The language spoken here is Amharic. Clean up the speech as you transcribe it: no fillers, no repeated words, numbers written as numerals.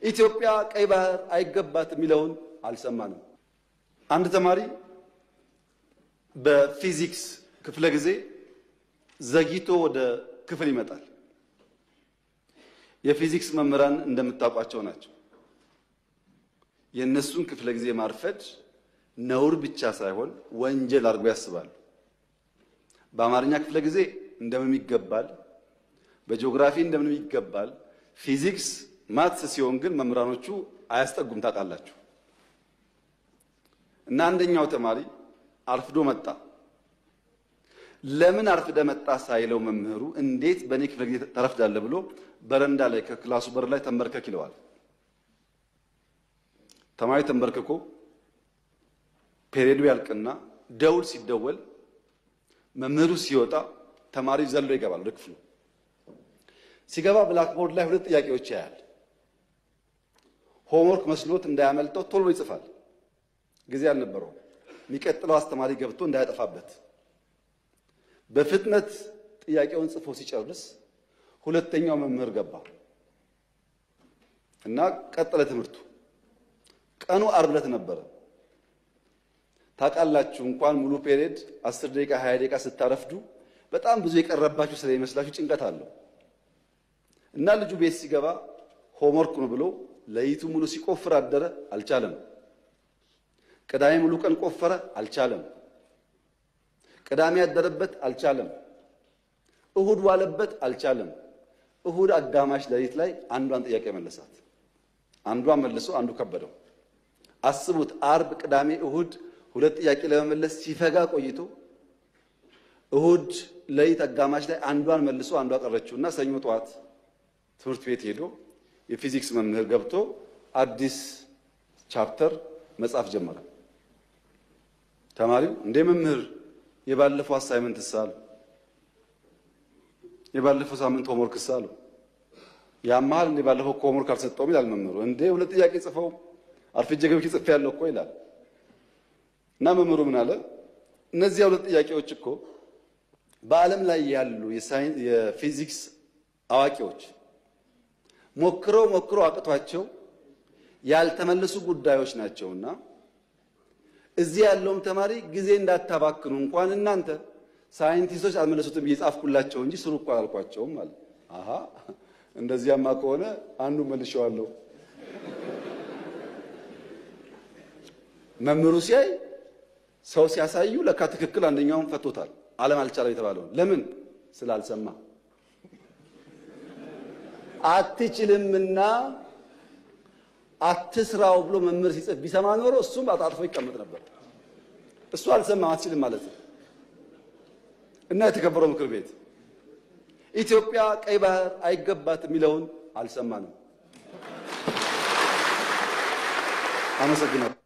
ኢትዮጵያ ቀይ ባህር አይገባት የሚለውን አልሰማንም። አንድ ተማሪ በፊዚክስ ክፍለ ጊዜ ዘግይቶ ወደ ክፍል ይመጣል። የፊዚክስ መምህራን እንደምታውቋቸው ናቸው። የነሱን ክፍለ ጊዜ ማርፈድ ነውር ብቻ ሳይሆን ወንጀል አድርጎ ያስባሉ። በአማርኛ ክፍለ ጊዜ እንደምን ይገባል፣ በጂኦግራፊ እንደምን ይገባል፣ ፊዚክስ ማትስ ሲሆን ግን መምህራኖቹ አያስጠጉም ታውቃላችሁ። እና አንደኛው ተማሪ አርፍዶ መጣ። ለምን አርፍደ መጣ ሳይለው መምህሩ እንዴት በኔ ክፍለ ጊዜ ተረፍዳለህ ብሎ በረንዳ ላይ ከክላሱ በር ላይ ተንበርከክ ይለዋል። ተማሪ ተንበርከኮ ፔሪዮዱ ያልቅና ደውል ሲደወል መምህሩ ሲወጣ ተማሪ ዘሎ ይገባል ወደ ክፍሉ። ሲገባ ብላክቦርድ ላይ ሁለት ጥያቄዎች ያያል። ሆምወርክ መስሎት እንዳያመልጠው ቶሎ ይጽፋል። ጊዜ አልነበረው። የሚቀጥለው አስተማሪ ገብቶ እንዳያጠፋበት በፍጥነት ጥያቄውን ጽፎ ሲጨርስ ሁለተኛው መምህር ገባ እና ቀጠለ ትምህርቱ። ቀኑ ዓርብ ዕለት ነበረ። ታውቃላችሁ እንኳን ሙሉ ፔሪዮድ 10 ደቂቃ 20 ደቂቃ ስታረፍዱ በጣም ብዙ የቀረባችሁ ስለሚመስላችሁ ጭንቀት አለው። እና ልጁ ቤት ሲገባ ሆምወርክ ነው ብሎ ለይቱ ሙሉ ሲቆፍር አደረ፣ አልቻለም። ቅዳሜ ሙሉ ቀን ቆፈረ፣ አልቻለም። ቅዳሜ ያደረበት አልቻለም። እሁድ ዋለበት፣ አልቻለም። እሁድ አጋማሽ ለሊት ላይ አንዷን ጥያቄ መለሳት። አንዷን መልሶ አንዱ ከበደው። አስቡት፣ ዓርብ፣ ቅዳሜ፣ እሁድ ሁለት ጥያቄ ለመመለስ ሲፈጋ ቆይቶ እሁድ ለሊት አጋማሽ ላይ አንዷን መልሶ አንዷ ቀረችውና ሰኞ ጠዋት ትምህርት ቤት ሄዶ የፊዚክስ መምህር ገብቶ አዲስ ቻፕተር መጻፍ ጀመረ። ተማሪው እንደ መምህር የባለፈው አሳይመንት ሳሉ የባለፈው ሳምንት ሆምወርክ ሳሉ ያማል እንደ ባለፈው ሆምወርክ አልሰጠውም ይላል መምህሩ። እንደ ሁለት ጥያቄ ጽፈው አርፍጄ ገብቼ ጽፌያለሁ እኮ ይላል። እና መምህሩ ምን አለ? እነዚህ ሁለት ጥያቄዎች እኮ በዓለም ላይ ያሉ የፊዚክስ አዋቂዎች ሞክረው አቅቷቸው ያልተመለሱ ጉዳዮች ናቸውና እዚህ ያለውም ተማሪ ጊዜ እንዳታባክኑ እንኳን እናንተ ሳይንቲስቶች አልመለሱትም እየጻፍኩላቸው እንጂ ስሩ እኮ አላልኳቸውም ማለት። አሃ እንደዚያማ ከሆነ አንዱ መልሼዋለሁ። መምህሩ ሲያይ ሰው ሲያሳዩ ለካ ትክክል አንደኛውን ፈቶታል። ዓለም አልቻለም የተባለው ለምን ስላልሰማ አትችልምና አትስራው ብሎ መምህር ሲጽፍ ቢሰማ ኖሮ እሱም አጣጥፎ ይቀመጥ ነበር። እሱ አልሰማም አትችልም ማለት ነው። እና የተከበረው ምክር ቤት ኢትዮጵያ ቀይ ባህር አይገባት የሚለውን አልሰማንም። አመሰግናለሁ።